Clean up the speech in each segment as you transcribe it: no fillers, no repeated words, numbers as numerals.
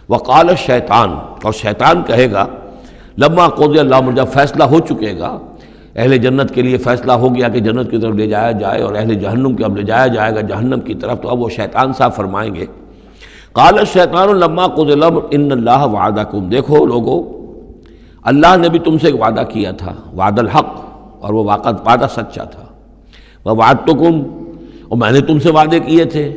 وقال الشیطان، اور شیطان کہے گا لما قضی الامر، جب فیصلہ ہو چکے گا، اہل جنت کے لیے فیصلہ ہو گیا کہ جنت کی طرف لے جایا جائے اور اہل جہنم کے اب لے جایا جائے گا جہنم کی طرف، تو اب وہ شیطان صاحب فرمائیں گے قال الشیطان لما قضی الامر ان اللہ وعدکم، دیکھو لوگو اللہ نے بھی تم سے ایک وعدہ کیا تھا، وعد الحق، اور وہ وعدہ سچا تھا، ووعدتکم، اور میں نے تم سے وعدے کیے تھے،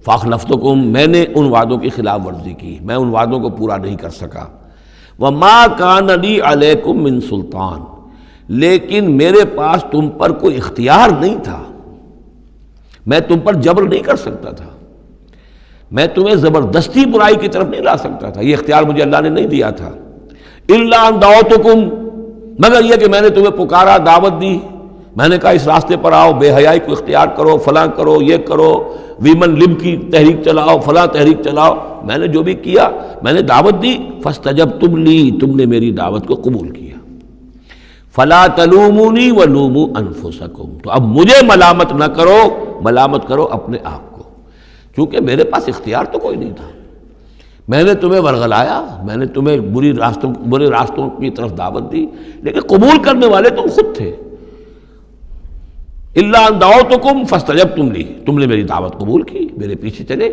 فاخلفتکم، میں نے ان وعدوں کی خلاف ورزی کی، میں ان وعدوں کو پورا نہیں کر سکا، وما کان لی علیکم من سلطان، لیکن میرے پاس تم پر کوئی اختیار نہیں تھا، میں تم پر جبر نہیں کر سکتا تھا، میں تمہیں زبردستی برائی کی طرف نہیں لا سکتا تھا، یہ اختیار مجھے اللہ نے نہیں دیا تھا، الا ان دعوتکم، مگر یہ کہ میں نے تمہیں پکارا، دعوت دی، میں نے کہا اس راستے پر آؤ، بے حیائی کو اختیار کرو، فلاں کرو، یہ کرو، ویمن لب کی تحریک چلاؤ، فلاں تحریک چلاؤ، میں نے جو بھی کیا میں نے دعوت دی، فاستجبتم لی، تم نے میری دعوت کو قبول کیا، فلا تلومونی ولوموا انفسکم، تو اب مجھے ملامت نہ کرو، ملامت کرو اپنے آپ کو، کیونکہ میرے پاس اختیار تو کوئی نہیں تھا، میں نے تمہیں ورغلایا، میں نے تمہیں برے راستوں کی طرف دعوت دی، لیکن قبول کرنے والے تم خود تھے، الا ان دعوتکم فاستجبتم لی، تم نے میری دعوت قبول کی، میرے پیچھے چلے،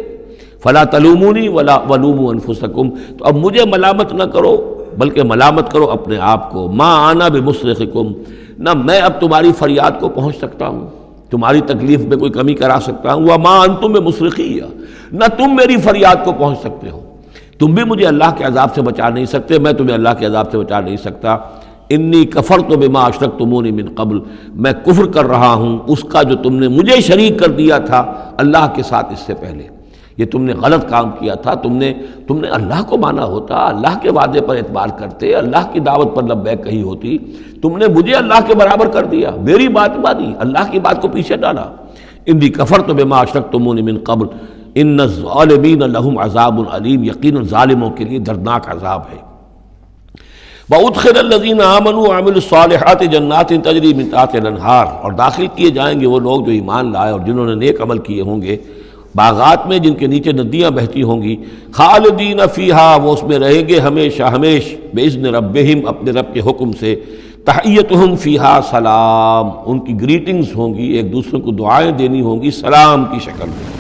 فلا تلومونی ولوموا انفسکم، تو اب مجھے ملامت نہ کرو بلکہ ملامت کرو اپنے آپ کو، ما انا بمصرخکم، نہ میں اب تمہاری فریاد کو پہنچ سکتا ہوں، تمہاری تکلیف میں کوئی کمی کرا سکتا ہوں، وما انتم بمصرخی، نہ تم میری فریاد کو پہنچ سکتے ہو، تم بھی مجھے اللہ کے عذاب سے بچا نہیں سکتے، میں تمہیں اللہ کے عذاب سے بچا نہیں سکتا، انی کفرت بما اشرکتمونی من قبل، میں کفر کر رہا ہوں اس کا جو تم نے مجھے شریک کر دیا تھا اللہ کے ساتھ اس سے پہلے، یہ تم نے غلط کام کیا تھا، تم نے اللہ کو مانا ہوتا، اللہ کے وعدے پر اعتبار کرتے، اللہ کی دعوت پر لبیک کہی ہوتی، تم نے مجھے اللہ کے برابر کر دیا، میری بات مانی، اللہ کی بات کو پیچھے ڈالا، انی کفرت بما اشرکتمونی من قبل ان الظالمین لہم عذاب علیم، یقیناً ظالموں کے لیے دردناک عذاب ہے، وَأُدْخِلَ الَّذِينَ آمَنُوا وَعَمِلُوا الصَّالِحَاتِ جَنَّاتٍ تَجْرِي مِن تَحْتِهَا الْأَنْهَارُ، اور داخل کیے جائیں گے وہ لوگ جو ایمان لائے اور جنہوں نے نیک عمل کیے ہوں گے، باغات میں جن کے نیچے ندیاں بہتی ہوں گی، خالدین فیہا، وہ اس میں رہیں گے ہمیشہ ہمیش، بِإِذْنِ رَبِّهِمْ، اپنے رب کے حکم سے، تحیتہم فیہا سلام، ان کی گریٹنگز ہوں گی، ایک دوسرے کو دعائیں دینی ہوں گی سلام کی شکل میں۔